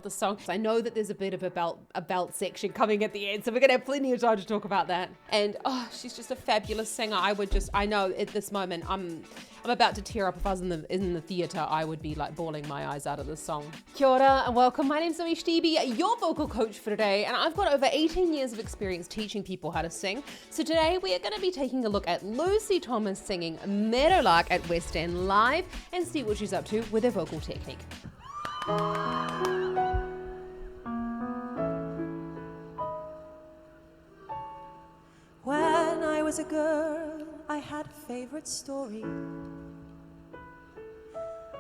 the song. I know that there's a bit of a belt section coming at the end, so we're going to have plenty of time to talk about that. And she's just a fabulous singer. I know at this moment, I'm about to tear up. If I was in the theatre, I would be like bawling my eyes out of this song. Kia ora and welcome. My name's ZoeStibi, your vocal coach for today, and I've got over 18 years of experience teaching people how to sing. So today we are going to be taking a look at Lucie Thomas singing Meadowlark at West End Live and see what she's up to with her vocal technique. When I was a girl, I had a favorite story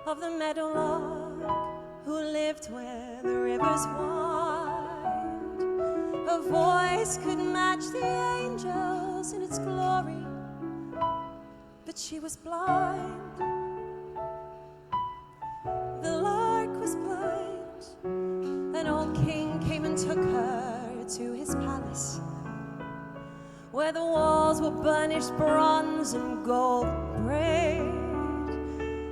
of the meadowlark who lived where the rivers wind. Her voice could match the angels in its glory, but she was blind. The lark was blind. An old king came and took her to his palace, where the walls were burnished bronze and gold braid,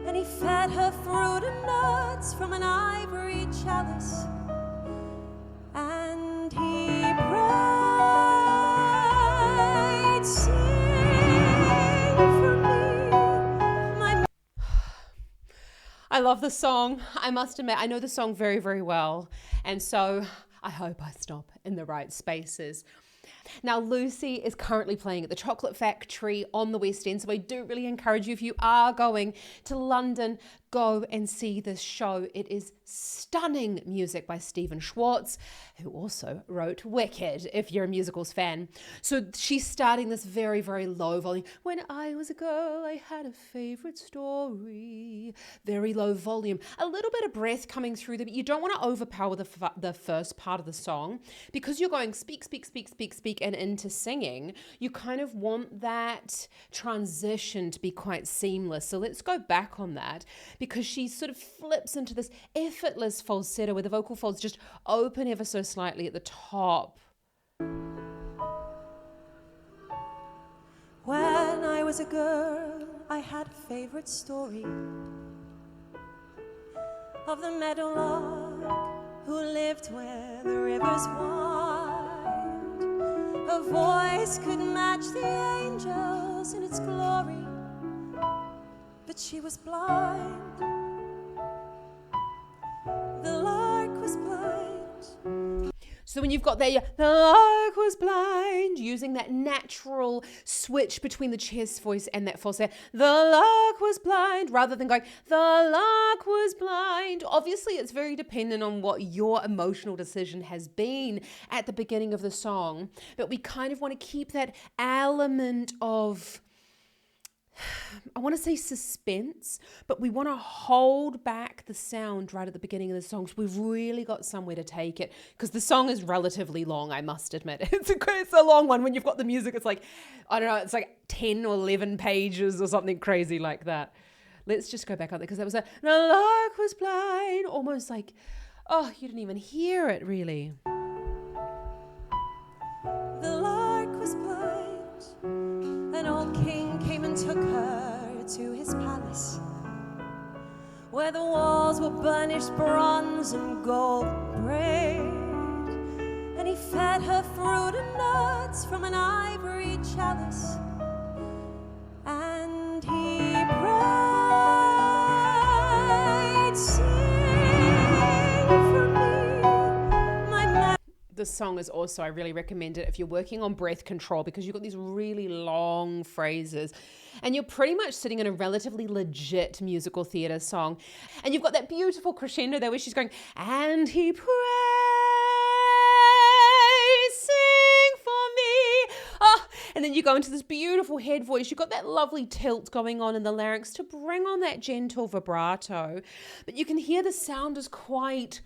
and he fed her fruit and nuts from an ivory chalice, and he prayed, sing for me, my... I love the song. I must admit, I know the song very, very well, and so I hope I stop in the right spaces. Now, Lucie is currently playing at the Chocolate Factory on the West End, so I do really encourage you, if you are going to London, go and see this show. It is stunning music by Stephen Schwartz, who also wrote Wicked, if you're a musicals fan. So she's starting this very, very low volume. When I was a girl, I had a favorite story. Very low volume. A little bit of breath coming through there, but you don't want to overpower the first part of the song, because you're going speak, speak, speak, speak, speak, and into singing. You kind of want that transition to be quite seamless. So let's go back on that, because she sort of flips into this effortless falsetto where the vocal folds just open ever so slightly at the top. When I was a girl, I had a favorite story of the meadowlark who lived where the rivers wind. Her voice could match the angels in its glory, but she was blind. The lark was blind. So when you've got there, the lark was blind, using that natural switch between the chest voice and that falsetto, the lark was blind, rather than going, the lark was blind. Obviously, it's very dependent on what your emotional decision has been at the beginning of the song, but we kind of want to keep that element of, I want to say suspense, but we want to hold back the sound right at the beginning of the song. So we've really got somewhere to take it, because the song is relatively long, I must admit. It's a long one. When you've got the music, it's like, I don't know, it's like 10 or 11 pages or something crazy like that. Let's just go back on there, because that was the lark was blind, almost like, oh, you didn't even hear it really. The lark was blind. An old king came and took her to his palace, where the walls were burnished bronze and gold braid, and he fed her fruit and nuts from an ivory chalice, and he prayed, sing for me, my... The song is also, I really recommend it if you're working on breath control, because you've got these really long phrases and you're pretty much sitting in a relatively legit musical theatre song. And you've got that beautiful crescendo there where she's going, and he prays, sing for me. Oh, and then you go into this beautiful head voice. You've got that lovely tilt going on in the larynx to bring on that gentle vibrato. But you can hear the sound is quite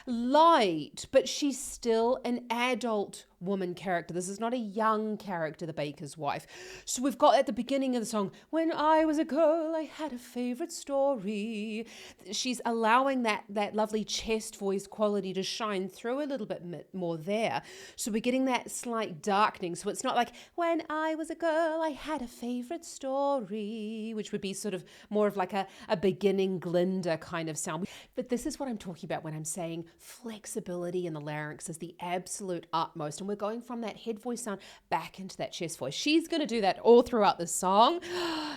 light, but she's still an adult woman character. This is not a young character, the baker's wife. So we've got at the beginning of the song, when I was a girl, I had a favorite story. She's allowing that lovely chest voice quality to shine through a little bit more there. So we're getting that slight darkening. So it's not like, when I was a girl, I had a favorite story, which would be sort of more of like a beginning Glinda kind of sound. But this is what I'm talking about when I'm saying flexibility in the larynx is the absolute utmost. And we're going from that head voice sound back into that chest voice. She's going to do that all throughout the song.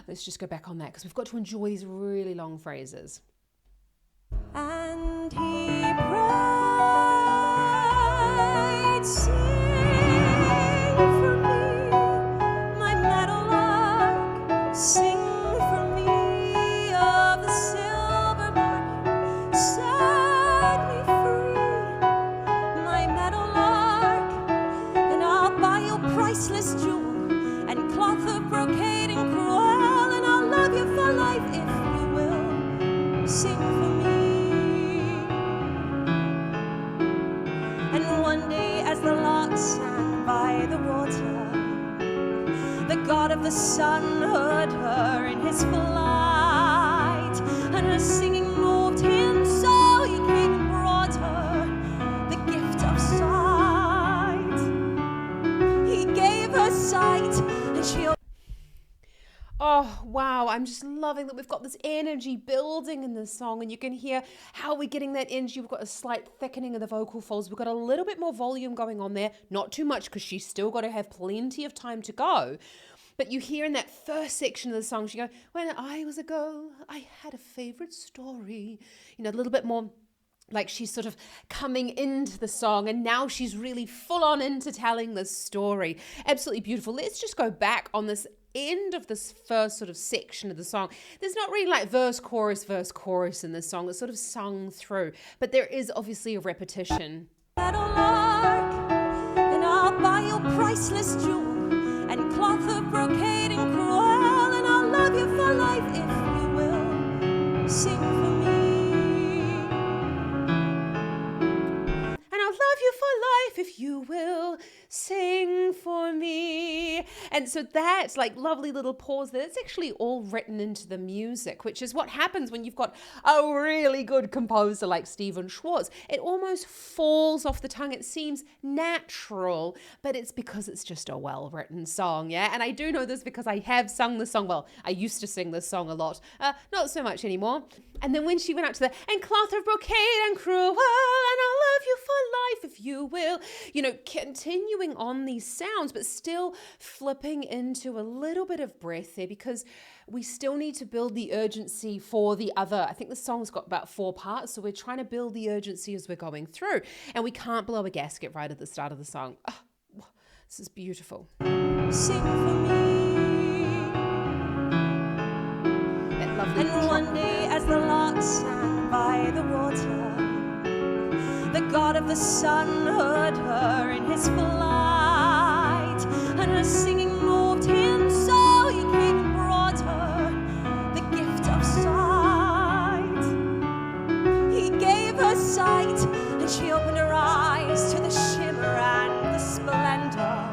Let's just go back on that because we've got to enjoy these really long phrases. And he prayed, sing for me, my meadowlark, sing for me of the silver morning, set me free, my meadowlark, and I'll buy you priceless jewel and cloth of brocade and crewel, and I'll love you for life if you will sing for me. And one day as the lark sang by the water, the god of the sun heard her in his flight, and her singing moved him so he came and brought her the gift of sight. He gave her sight and she... Oh, wow. I'm just loving that we've got this energy building in this song, and you can hear how we're getting that energy. We've got a slight thickening of the vocal folds. We've got a little bit more volume going on there. Not too much because she's still got to have plenty of time to go. But you hear in that first section of the song, she goes, when I was a girl, I had a favorite story. You know, a little bit more like she's sort of coming into the song, and now she's really full on into telling this story. Absolutely beautiful. Let's just go back on this end of this first sort of section of the song. There's not really like verse, chorus in this song. It's sort of sung through, but there is obviously a repetition. Meadowlark, and I'll buy you priceless jewel and cloth of brocade and crewel, and I'll love you for life if you will sing for me. And I'll love you for life if you will sing for me. And so that's like lovely little pause there. It's actually all written into the music, which is what happens when you've got a really good composer like Stephen Schwartz. It almost falls off the tongue. It seems natural, but it's because it's just a well-written song, yeah? And I do know this because I have sung the song. Well, I used to sing this song a lot. Not so much anymore. And then when she went up to the, and cloth of brocade and crewel, and I'll love you for life if you will, you know, continuing on these sounds, but still flipping into a little bit of breath there because we still need to build the urgency for the other. I think the song's got about 4 parts, so we're trying to build the urgency as we're going through, and we can't blow a gasket right at the start of the song. Oh, this is beautiful. Sing for me. That lovely And one day as the lark sang by the water, the god of the sun heard her in his flight, and her singing moved him so he came and brought her the gift of sight. He gave her sight and she opened her eyes to the shimmer and the splendor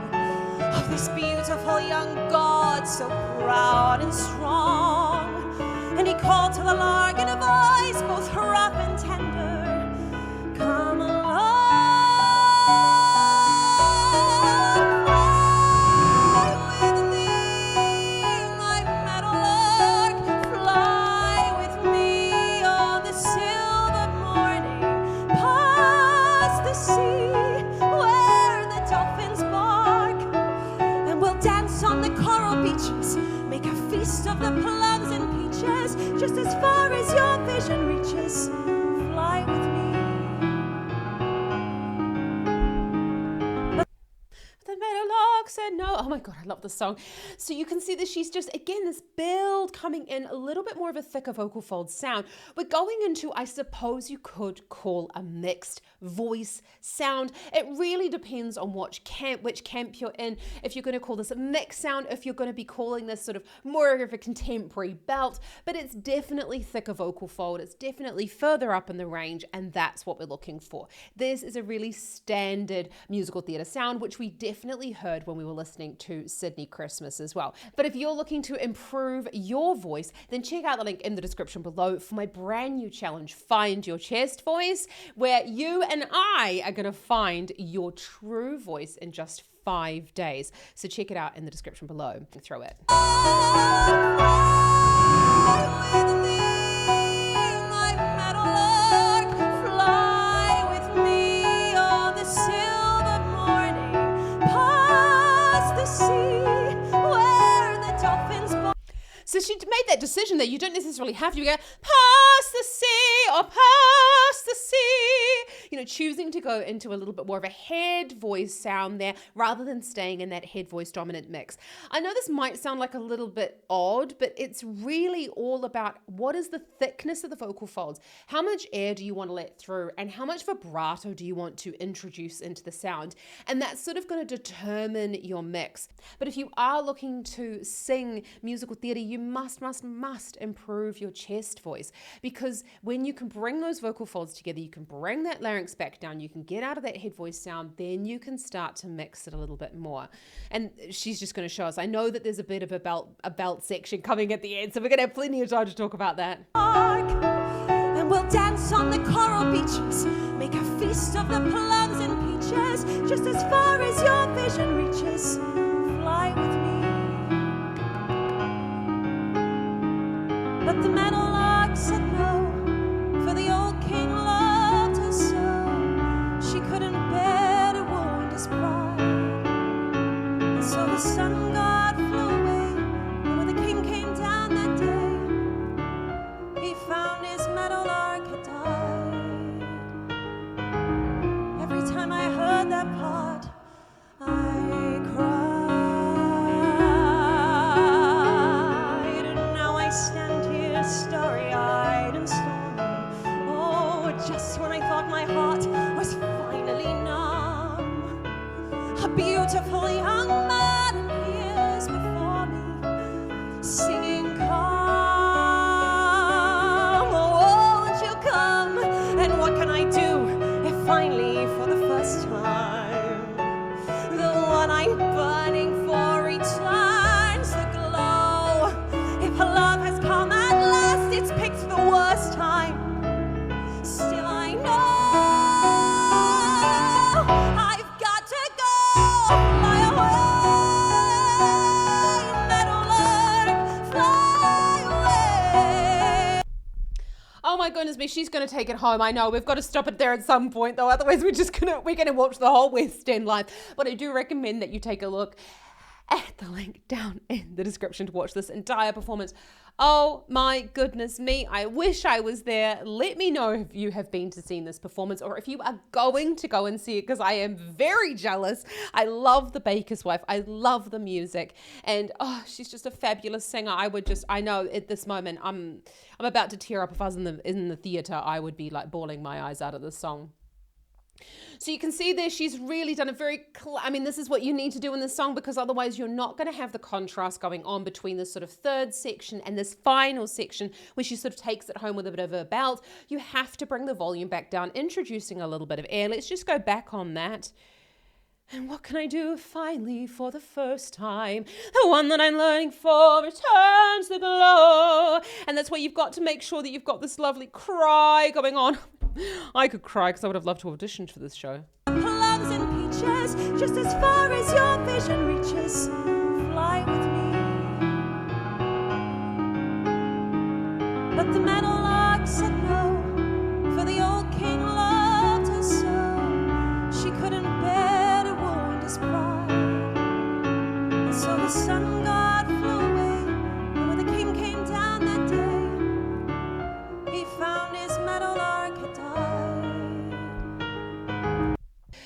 of this beautiful young god, so proud and strong. And he called to the lark in a voice both rough and tender, come along, fly with me, my meadowlark, fly with me on the silver morning, past the sea where the dolphins bark, and we'll dance on the coral beaches, make a feast of the plums and peaches, just as far as your vision reaches. said no. Oh my God, I love this song. So you can see that she's just, again, this build coming in, a little bit more of a thicker vocal fold sound. We're going into, I suppose you could call a mixed voice sound. It really depends on which camp you're in. If you're going to call this a mixed sound, if you're going to be calling this sort of more of a contemporary belt, but it's definitely thicker vocal fold. It's definitely further up in the range, and that's what we're looking for. This is a really standard musical theatre sound, which we definitely heard when we were listening to Sydney Christmas as well. But if you're looking to improve your voice, then check out the link in the description below for my brand new challenge, Find Your Chest Voice, where you and I are going to find your true voice in just 5 days. So check it out in the description below. Throw it. So she made that decision that you don't necessarily have to go past the sea or past the sea, you know, choosing to go into a little bit more of a head voice sound there rather than staying in that head voice dominant mix. I know this might sound like a little bit odd, but it's really all about what is the thickness of the vocal folds, how much air do you want to let through, and how much vibrato do you want to introduce into the sound, and that's sort of going to determine your mix. But if you are looking to sing musical theatre, you must improve your chest voice, because when you can bring those vocal folds together, you can bring that larynx back down, you can get out of that head voice sound, then you can start to mix it a little bit more. And she's just going to show us. I know that there's a bit of a belt section coming at the end, so we're going to have plenty of time to talk about that. And we'll dance on the coral beaches, make a feast of the plums and peaches, just as far as your vision reaches. Fly with me. But the meadowlark said no, for the old king loved her so. She couldn't bear to wound his pride. And so the sun god flew away, and when the king came down that day, he found his meadowlark had died. Every time I heard that part, I cried. And now I stand here starry-eyed and stormy. Oh, just when I thought my heart was finally numb, a beautiful young man appears before me, singing, "Come, oh, won't you come? And what can I do if finally for the first time the one I'm burning for returns the glow? If love has come at last, it's picked the worst time. Still I know I've got to go. Fly away, meadowlark, fly away." Oh my goodness me, she's going to take it home. I know we've got to stop it there at some point though, otherwise we're going to watch the whole West End live. But I do recommend that you take a look at the link down in the description to watch this entire performance. Oh my goodness me, I wish I was there. Let me know if you have been to see this performance, or if you are going to go and see it, because I am very jealous. I love the baker's wife. I love the music, and oh, she's just a fabulous singer. I know at this moment I'm about to tear up. If I was in the theater, I would be like bawling my eyes out of this song. So you can see there, she's really done a this is what you need to do in this song, because otherwise you're not going to have the contrast going on between this sort of third section and this final section where she sort of takes it home with a bit of a belt. You have to bring the volume back down, introducing a little bit of air. Let's just go back on that. And what can I do finally for the first time? The one that I'm learning for returns the glow. And that's where you've got to make sure that you've got this lovely cry going on. I could cry because I would have loved to audition for this show. Plums and peaches, just as far as your vision reaches. Fly with me. But the meadowlark said no, for the old king loved her so. She couldn't bear to wound his pride. And so the sun god flew away, and when the king came down that day, he found his meadowlark had died.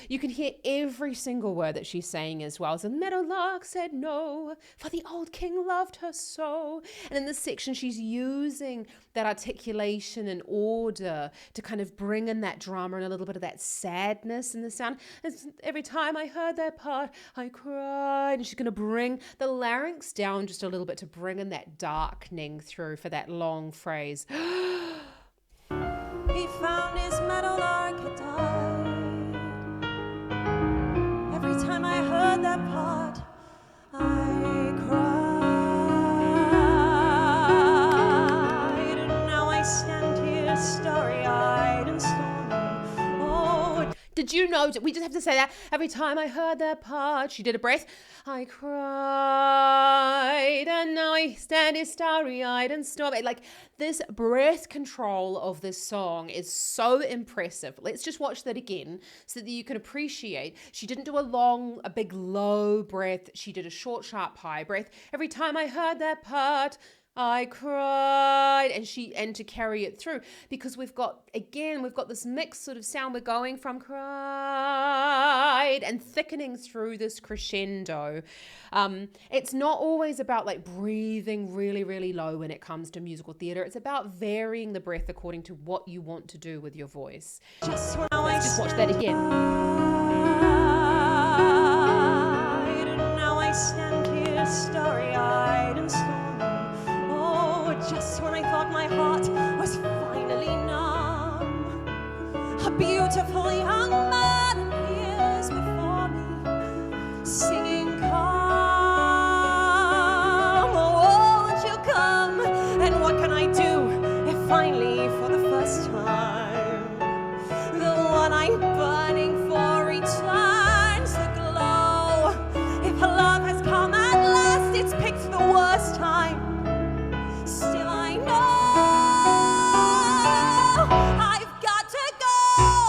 You can hear every single word that she's saying as well. So the meadowlark said no, for the old king loved her so. And in this section, she's using that articulation and order to kind of bring in that drama and a little bit of that sadness in the sound. And every time I heard that part, I cried. And she's going to bring the larynx down just a little bit to bring in that darkening through for that long phrase. He found his meadowlark had died. Every time I heard that part, I cried. And now I stand here starry-eyed and stormy. Oh, did you know? We just have to say that every time I heard that part. She did a breath. I cried, and now I stand here starry-eyed and stormy. Like, this breath control of this song is so impressive. Let's just watch that again so that you can appreciate. She didn't do a big low breath. She did a short, sharp, high breath. Every time I heard that part, I cried, and to carry it through, because we've got this mixed sort of sound. We're going from cried and thickening through this crescendo. It's not always about like breathing really, really low when it comes to musical theatre. It's about varying the breath according to what you want to do with your voice. Let's just watch that again. Now I stand here starry-eyed and stormy. Just when I thought my heart was finally numb, a beautiful young man appears before me, singing, come, oh, won't you come? And what can I do if finally for the first time the one I'm burning for returns the glow? If love has come at last, it's picked the worst time. Still I know I've got to go,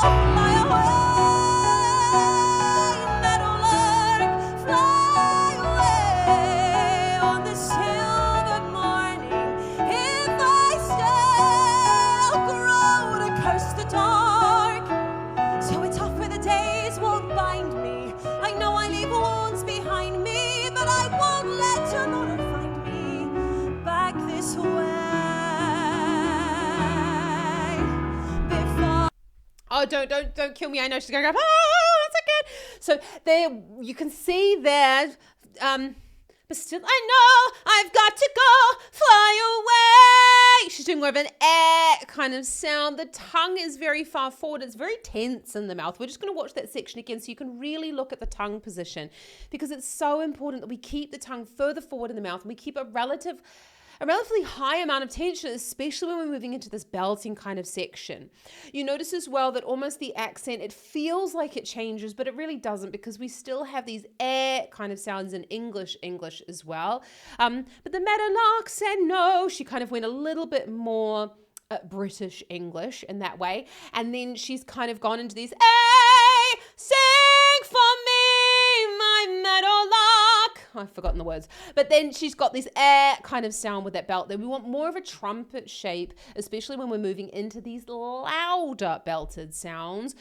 fly away, meadowlark, fly away on this silver morning. If I stay, I'll grow to curse the dark. So it's off where the days won't bind me. I know I leave wounds behind me, but I won't let another find me back this way. Before Oh, don't kill me. I know she's going to go, oh, that's okay. So there, you can see there, but still I know I've got to go, fly away. She's doing more of an kind of sound. The tongue is very far forward. It's very tense in the mouth. We're just going to watch that section again so you can really look at the tongue position, because it's so important that we keep the tongue further forward in the mouth and we keep a relatively high amount of tension, especially when we're moving into this belting kind of section. You notice as well that almost the accent, it feels like it changes, but it really doesn't, because we still have these kind of sounds in English as well. But the meadowlark said no. She kind of went a little bit more British English in that way. And then she's kind of gone into these, sing for me, my meadowlark. I've forgotten the words. But then she's got this kind of sound with that belt there. We want more of a trumpet shape, especially when we're moving into these louder belted sounds.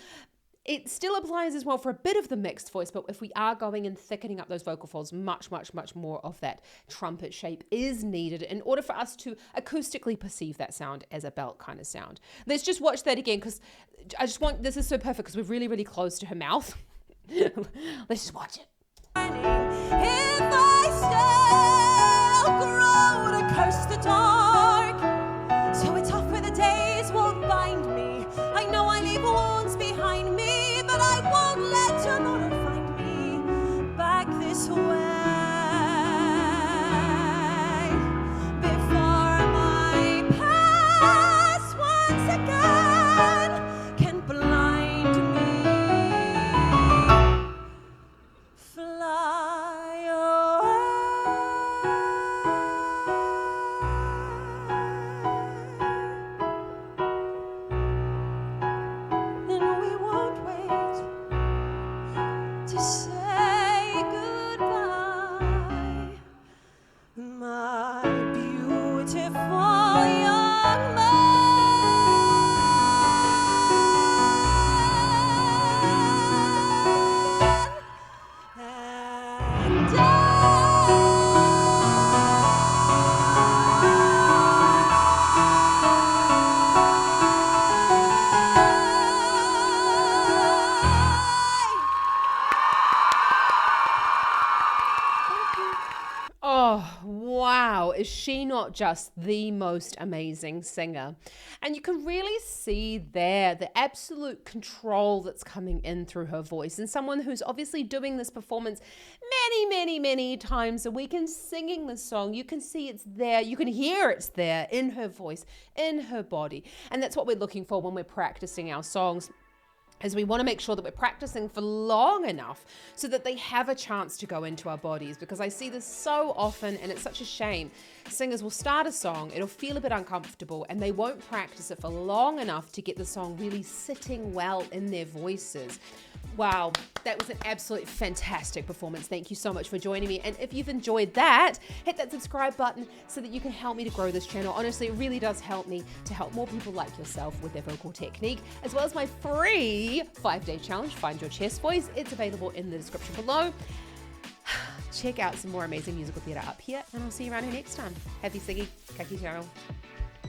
It still applies as well for a bit of the mixed voice, but if we are going and thickening up those vocal folds, much more of that trumpet shape is needed in order for us to acoustically perceive that sound as a belt kind of sound. Let's just watch that again, because this is so perfect, because we're really, really close to her mouth. Let's just watch it. if I stay, I'll grow to curse the dark. So it's off where the days won't bind me. I know I leave wounds behind me, but I won't let another find me back this way. Before my past once again can blind me. Fly away. And we won't wait to say goodbye, my beautiful young man. is she not just the most amazing singer? And you can really see there the absolute control that's coming in through her voice, and someone who's obviously doing this performance many times a week and singing the song. You can see it's there, you can hear it's there in her voice, in her body. And that's what we're looking for when we're practicing our songs, is we want to make sure that we're practicing for long enough so that they have a chance to go into our bodies, because I see this so often and it's such a shame. Singers will start a song, it'll feel a bit uncomfortable, and they won't practice it for long enough to get the song really sitting well in their voices. Wow, that was an absolutely fantastic performance. Thank you so much for joining me. And if you've enjoyed that, hit that subscribe button so that you can help me to grow this channel. Honestly, it really does help me to help more people like yourself with their vocal technique, as well as my free 5-day challenge, Find Your Chest Voice. It's available in the description below. Check out some more amazing musical theatre up here, and I'll see you around here next time. Happy singing. Ka kite rau.